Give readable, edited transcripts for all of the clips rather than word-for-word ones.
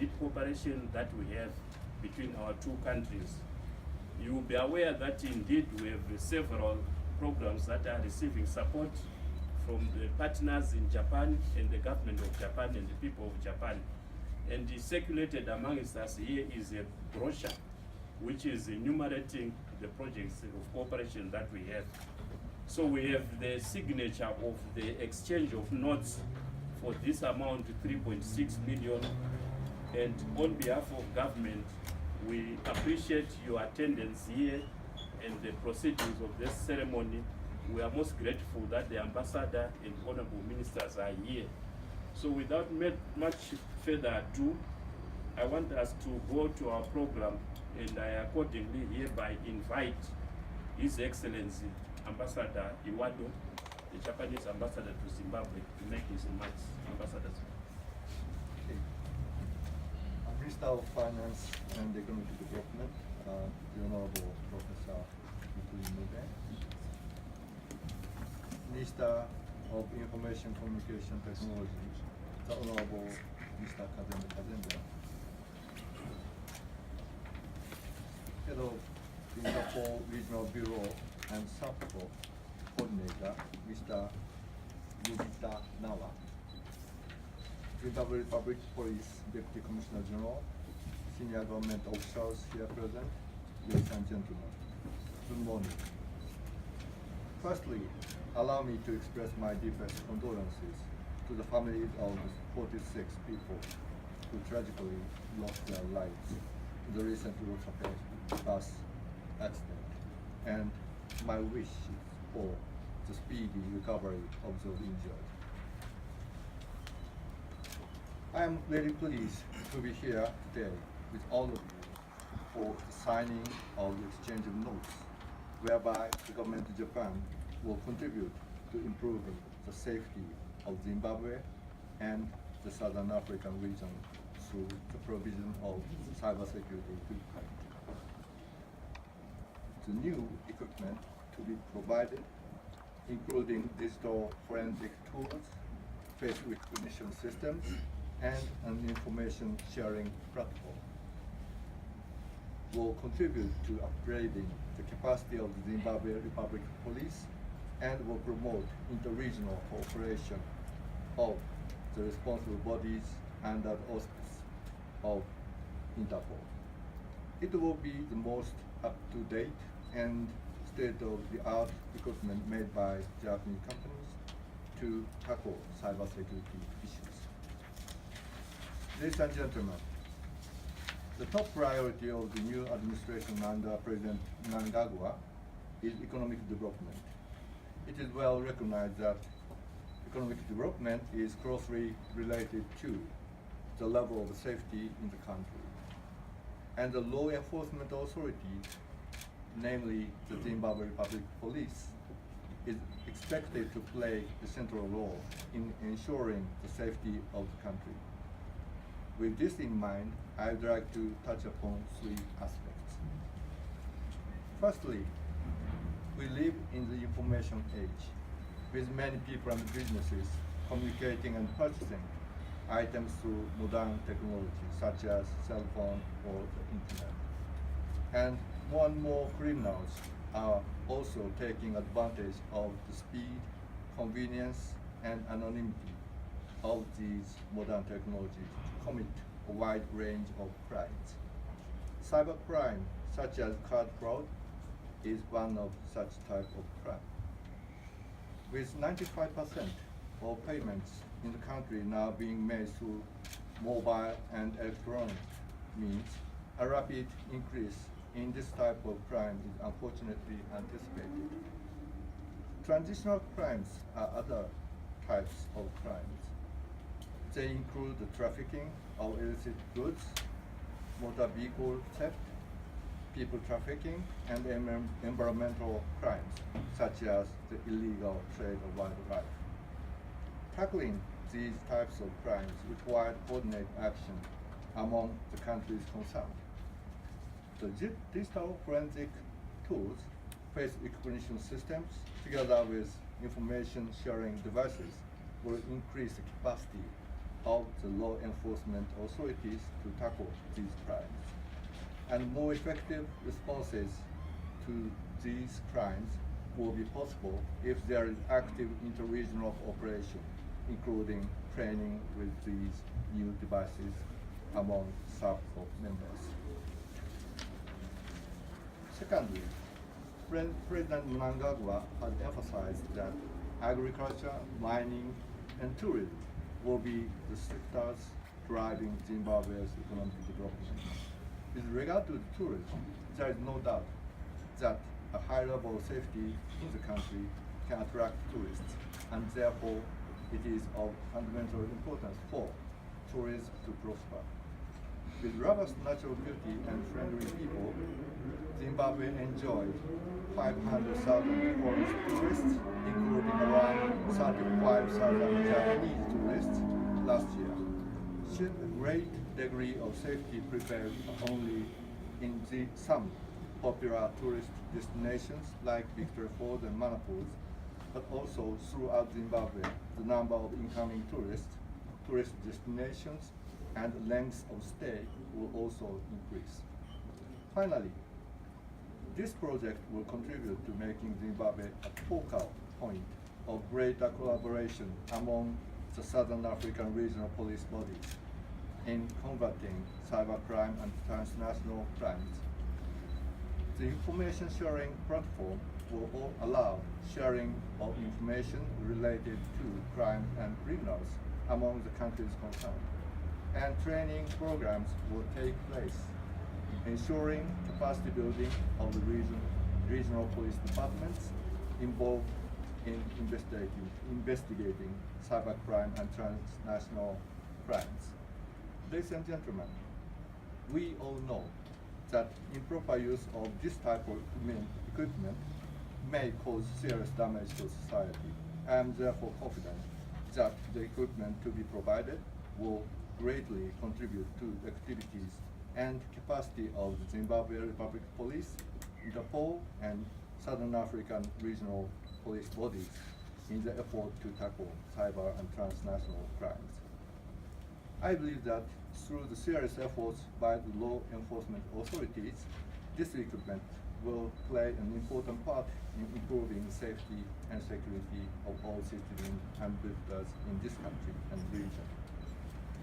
deep cooperation that we have between our two countries. You will be aware that indeed we have several programs that are receiving support from the partners in Japan and the government of Japan and the people of Japan. And circulated amongst us here is a brochure which is enumerating the projects of cooperation that we have. So we have the signature of the exchange of notes for this amount, 3.6 million. And on behalf of government, we appreciate your attendance here and the proceedings of this ceremony. We are most grateful that the ambassador and honorable ministers are here. So without much further ado, I want us to go to our program, and I accordingly hereby invite His Excellency Ambassador Iwado, the Japanese ambassador to Zimbabwe, to make his remarks. Ambassador. Okay. Minister of Finance and Economic Development, the Honorable Professor Mube, Minister of Information Communication Technology, the Honorable Mr. Kazembe, Head of the Interpol Regional Bureau and SAPCO Coordinator, Mr. Yubita Nawa, Zimbabwe Republic Police Deputy Commissioner General, senior government officials here present, ladies and gentlemen, good morning. Firstly, allow me to express my deepest condolences to the families of 46 people who tragically lost their lives in the recent bus accident, and my wish for the speedy recovery of those injured. I am very pleased to be here today with all of you for the signing of the exchange of notes, whereby the government of Japan will contribute to improving the safety of Zimbabwe and the Southern African region through the provision of cybersecurity equipment. The new equipment to be provided, including digital forensic tools, face recognition systems, and an information sharing platform, will contribute to upgrading the capacity of the Zimbabwe Republic Police and will promote interregional cooperation of the responsible bodies under the auspice of Interpol. It will be the most up-to-date and state-of-the-art equipment made by Japanese companies to tackle cybersecurity issues. Ladies and gentlemen, the top priority of the new administration under President Mnangagwa is economic development. It is well recognized that economic development is closely related to the level of safety in the country. And the law enforcement authority, namely the Zimbabwe Republic Police, is expected to play a central role in ensuring the safety of the country. With this in mind, I would like to touch upon three aspects. Firstly, we live in the information age, with many people and businesses communicating and purchasing items through modern technology, such as cell phone or the internet. And more criminals are also taking advantage of the speed, convenience, and anonymity of these modern technologies to commit a wide range of crimes. Cybercrime, such as card fraud, is one of such type of crime. With 95% of payments in the country now being made through mobile and electronic means, a rapid increase in this type of crime is unfortunately anticipated. Transitional crimes are other types of crimes. They include the trafficking of illicit goods, motor vehicle theft, people trafficking, and environmental crimes, such as the illegal trade of wildlife. Tackling these types of crimes requires coordinated action among the countries concerned. The digital forensic tools, face recognition systems, together with information sharing devices, will increase the capacity of the law enforcement authorities to tackle these crimes. And more effective responses to these crimes will be possible if there is active interregional cooperation, including training with these new devices among SAPCO members. Secondly, President Mnangagwa has emphasized that agriculture, mining, and tourism will be the sectors driving Zimbabwe's economic development. With regard to tourism, there is no doubt that a high level of safety in the country can attract tourists, and therefore it is of fundamental importance for tourism to prosper. With robust natural beauty and friendly people, Zimbabwe enjoyed 500,000 foreign tourists, including around 35,000 Japanese tourists last year. Should a great degree of safety prevail only in some popular tourist destinations like Victoria Falls and Manapus, but also throughout Zimbabwe, the number of incoming tourists, tourist destinations, and length of stay will also increase. Finally, this project will contribute to making Zimbabwe a focal point of greater collaboration among the Southern African regional police bodies in combating cybercrime and transnational crimes. The information sharing platform will allow sharing of information related to crime and criminals among the countries concerned, and training programs will take place, ensuring capacity building of the regional police departments involved in investigating cybercrime and transnational crimes. Ladies and gentlemen, we all know that improper use of this type of equipment may cause serious damage to society. I am therefore confident that the equipment to be provided will greatly contribute to the activities and capacity of the Zimbabwe Republic Police, Interpol, and Southern African regional police bodies in the effort to tackle cyber and transnational crimes. I believe that through the serious efforts by the law enforcement authorities, this equipment will play an important part in improving the safety and security of all citizens and visitors in this country and region.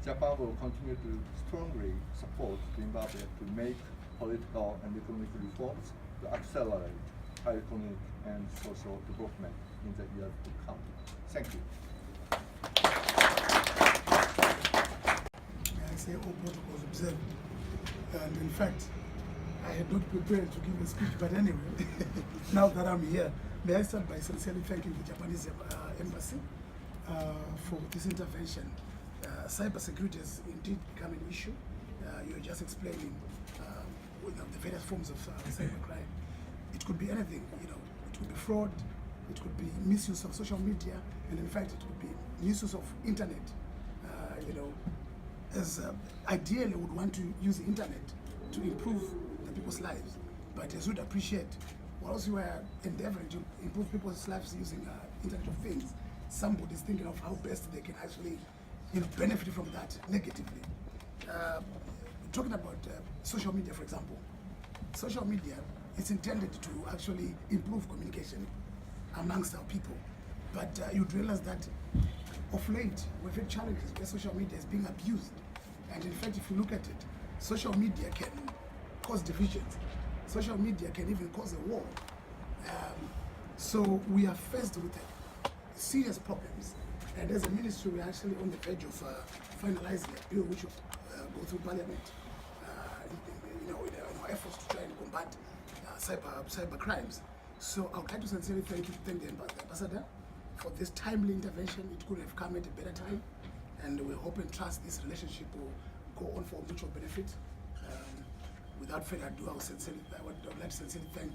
Japan will continue to strongly support Zimbabwe to make political and economic reforms to accelerate high economic and social development in the years to come. Thank you. I say all protocols observed. And in fact, I had not prepared to give a speech, but anyway, now that I'm here, may I start by sincerely thanking the Japanese embassy for this intervention. Cybersecurity has indeed become an issue. You're just explaining the various forms of cybercrime. It could be anything, it could be fraud, it could be misuse of social media, and in fact, it could be misuse of internet. As ideally would want to use the internet to improve the people's lives, but as you'd appreciate, whilst you are endeavoring to improve people's lives using Internet of Things, somebody's thinking of how best they can actually benefit from that negatively. Talking about social media, for example, social media is intended to actually improve communication amongst our people, but you'd realize that of late we've had challenges where social media is being abused, and in fact, if you look at it, social media can cause divisions. Social media can even cause a war. So we are faced with serious problems, and as a ministry, we're actually on the verge of finalizing a bill which will go through Parliament. In our efforts to try and combat cyber crimes. So I would like to sincerely thank the ambassador for this timely intervention. It could have come at a better time, and we hope and trust this relationship will go on for mutual benefit. Without further ado, I would like to sincerely thank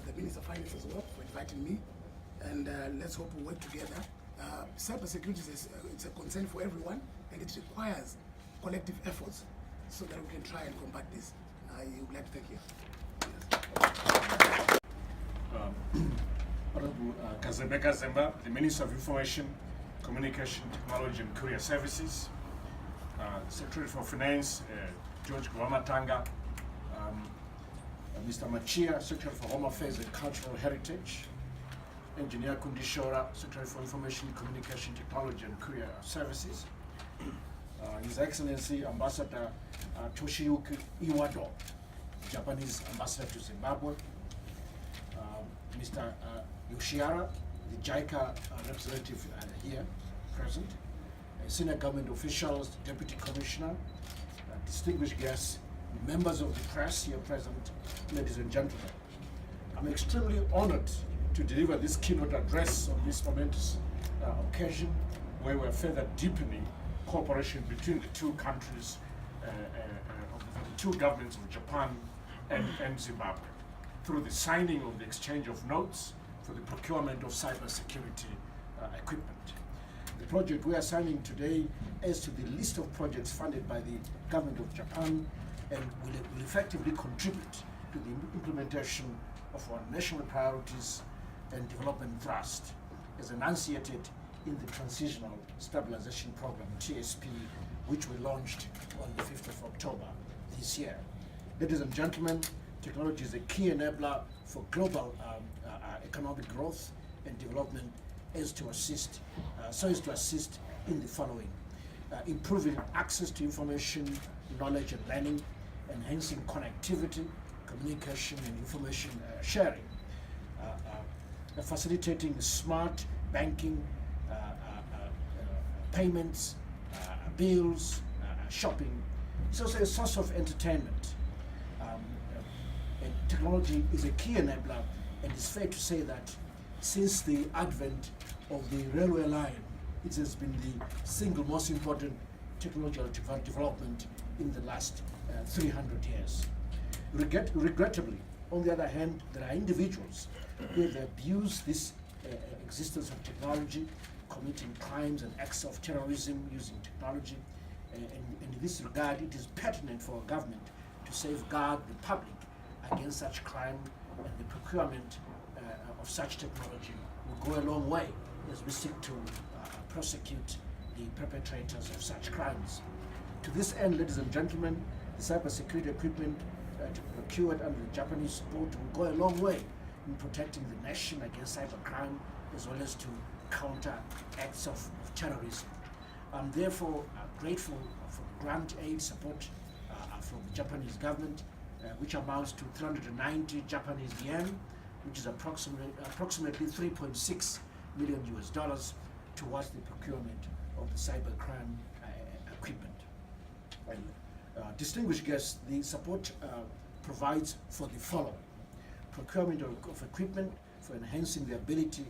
the Minister of Finance as well for inviting me, and let's hope we work together. Cybersecurity it's a concern for everyone, and it requires collective efforts so that we can try and combat this. I would like to thank you. Honorable Kazembe Kazemba, the Minister of Information Communication Technology and Courier Services, Secretary for Finance, George Gwamatanga, Mr. Machia, Secretary for Home Affairs and Cultural Heritage, Engineer Kundishora, Secretary for Information, Communication Technology and Courier Services, His Excellency Ambassador Toshiyuki Iwado, Japanese Ambassador to Zimbabwe, Mr. Yoshiara, the JICA representative here present, senior government officials, Deputy Commissioner, distinguished guests, members of the press here present, ladies and gentlemen. I'm extremely honored to deliver this keynote address on this momentous occasion where we're further deepening cooperation between the two countries, the two governments of Japan and Zimbabwe, through the signing of the exchange of notes for the procurement of cybersecurity equipment. The project we are signing today adds to the list of projects funded by the government of Japan and will effectively contribute to the implementation of our national priorities and development thrust as enunciated in the Transitional Stabilization Program, TSP, which we launched on the 5th of October this year. Ladies and gentlemen, technology is a key enabler for global economic growth and development so as to assist in the following: improving access to information, knowledge and learning, enhancing connectivity, communication and information sharing, facilitating smart banking, payments, bills, shopping. It's also a source of entertainment. And technology is a key enabler, and it's fair to say that since the advent of the railway line, it has been the single most important technological development in the last 300 years. Regrettably, on the other hand, there are individuals who have abused this existence of technology, committing crimes and acts of terrorism using technology. And in this regard, it is pertinent for our government to safeguard the public against such crime, and the procurement of such technology will go a long way as we seek to prosecute the perpetrators of such crimes. To this end, ladies and gentlemen, the cybersecurity equipment procured under the Japanese support will go a long way in protecting the nation against cybercrime, as well as to counter acts of terrorism. I'm therefore grateful for the grant aid support from the Japanese government, which amounts to 390 Japanese yen, which is approximately $3.6 million towards the procurement of the cybercrime equipment. Distinguished guests, the support provides for the following: procurement of equipment for enhancing the ability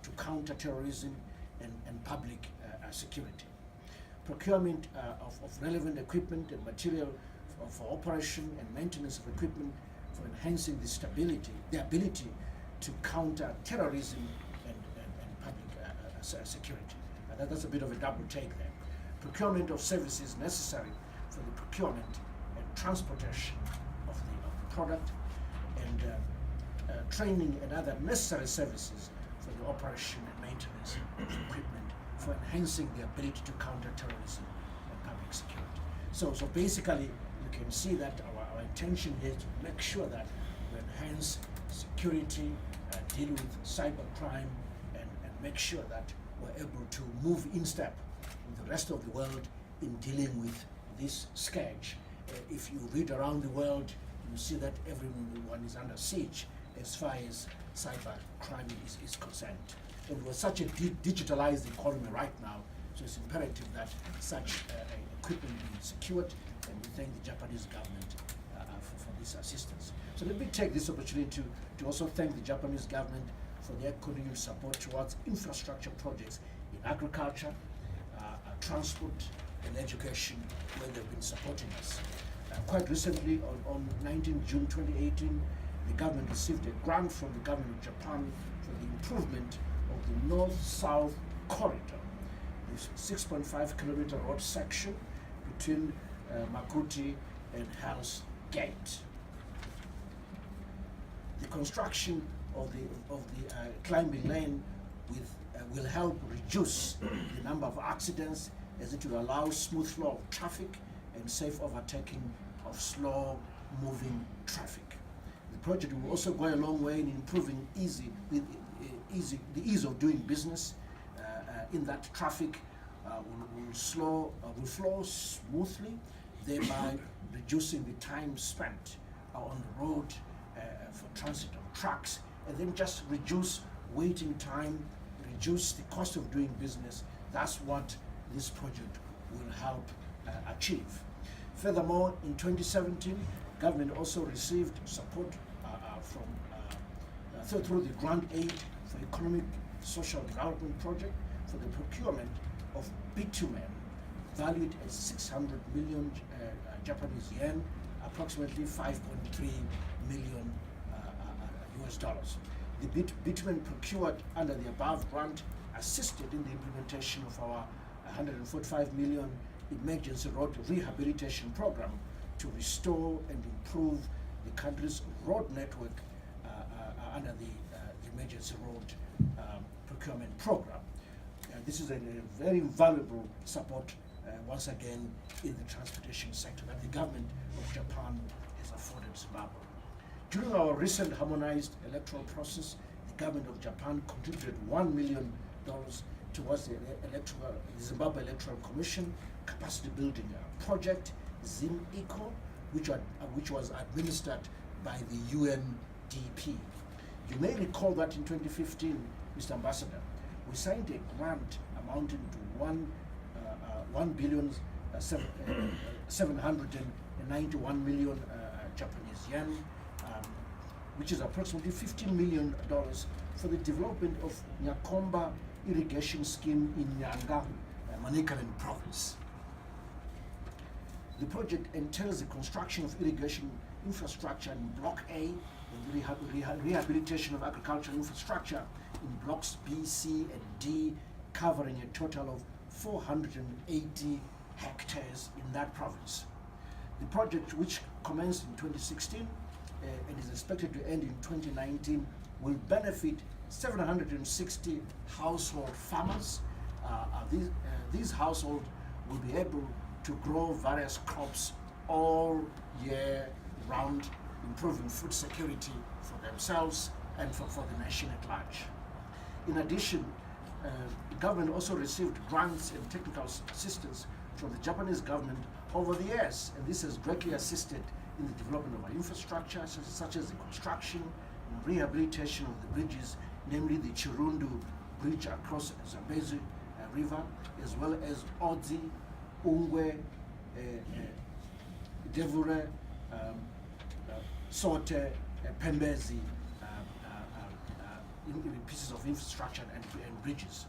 to counter terrorism and public security, procurement of relevant equipment and material for operation and maintenance of equipment for enhancing the ability to counter terrorism and public security. That's a bit of a double take there. Procurement of services necessary for the procurement and transportation of the product, and training and other necessary services for the operation and maintenance of equipment for enhancing the ability to counter terrorism and public security. So basically, you can see that our intention here is to make sure that we enhance security, deal with cybercrime, and make sure that we're able to move in step with the rest of the world in dealing with this scourge. If you read around the world, you see that everyone is under siege as far as cybercrime is concerned. And we're such a digitalized economy right now, so it's imperative that such equipment be secured, and we thank the Japanese government for this assistance. So let me take this opportunity to also thank the Japanese government for their continued support towards infrastructure projects in agriculture, transport, and education, where they've been supporting us. Quite recently, on 19 June 2018, the government received a grant from the government of Japan for the improvement of the north-south corridor, this 6.5 kilometer road section between Makuti and Hell's Gate. The construction of the climbing lane with will help reduce the number of accidents, as it will allow smooth flow of traffic and safe overtaking of slow-moving traffic. The project will also go a long way in improving the ease of doing business, in that traffic will flow smoothly, thereby reducing the time spent on the road for transit of trucks, and then just reduce waiting time, reduce the cost of doing business. That's what this project will help achieve. Furthermore, in 2017, government also received support through the grant aid for economic social development project for the procurement of bitumen valued at 600 million Japanese yen, approximately 5.3 million US dollars. The bitumen procured under the above grant assisted in the implementation of our 145 million emergency road rehabilitation program to restore and improve the country's road network under the emergency road procurement program. This is a very valuable support once again in the transportation sector that the government of Japan has afforded Zimbabwe. During our recent harmonized electoral process, the government of Japan contributed $1 million towards the Zimbabwe Electoral Commission capacity building project, ZimEco, which was administered by the UNDP. You may recall that in 2015, Mr. Ambassador, we signed a grant amounting to 791 million Japanese yen, which is approximately $15 million for the development of Nyakomba irrigation scheme in Nyanga, Manicaland province. The project entails the construction of irrigation infrastructure in Block A and the rehabilitation of agricultural infrastructure in Blocks B, C, and D, covering a total of 480 hectares in that province. The project, which commenced in 2016 and is expected to end in 2019, will benefit 760 household farmers. These households will be able to grow various crops all year round, improving food security for themselves and for the nation at large. In addition, the government also received grants and technical assistance from the Japanese government over the years, and this has greatly assisted in the development of our infrastructure, such as the construction and rehabilitation of the bridges, namely the Chirundu Bridge across the Zambezi River, as well as Odzi, Ungwe, Devure, Sote, Pembezi, pieces of infrastructure and bridges.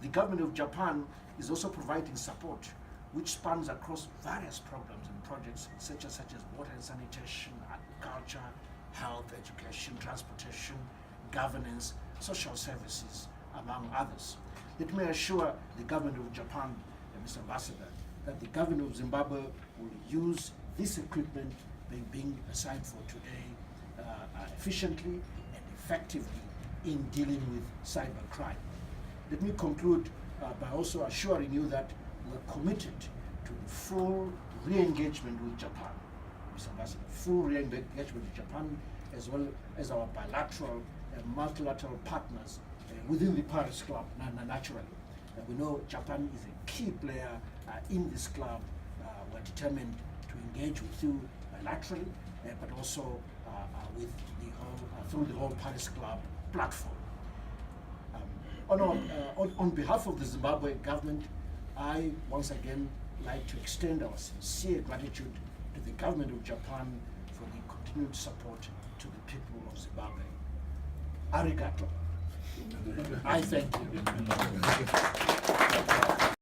The government of Japan is also providing support which spans across various programs and projects such as water and sanitation, agriculture, health, education, transportation, governance, social services, among others. Let me assure the government of Japan, Mr. Ambassador, that the government of Zimbabwe will use this equipment being assigned for today efficiently and effectively in dealing with cybercrime. Let me conclude by also assuring you that we're committed to the full re-engagement with Japan, Mr. Ambassador, full re-engagement with Japan, as well as our bilateral and multilateral partners within the Paris Club, naturally. We know Japan is a key player in this club. We're determined to engage with you bilaterally, but also with through the whole Paris Club platform. On behalf of the Zimbabwe government, I once again like to extend our sincere gratitude to the government of Japan for the continued support to the people of Zimbabwe. Arigato. I thank you.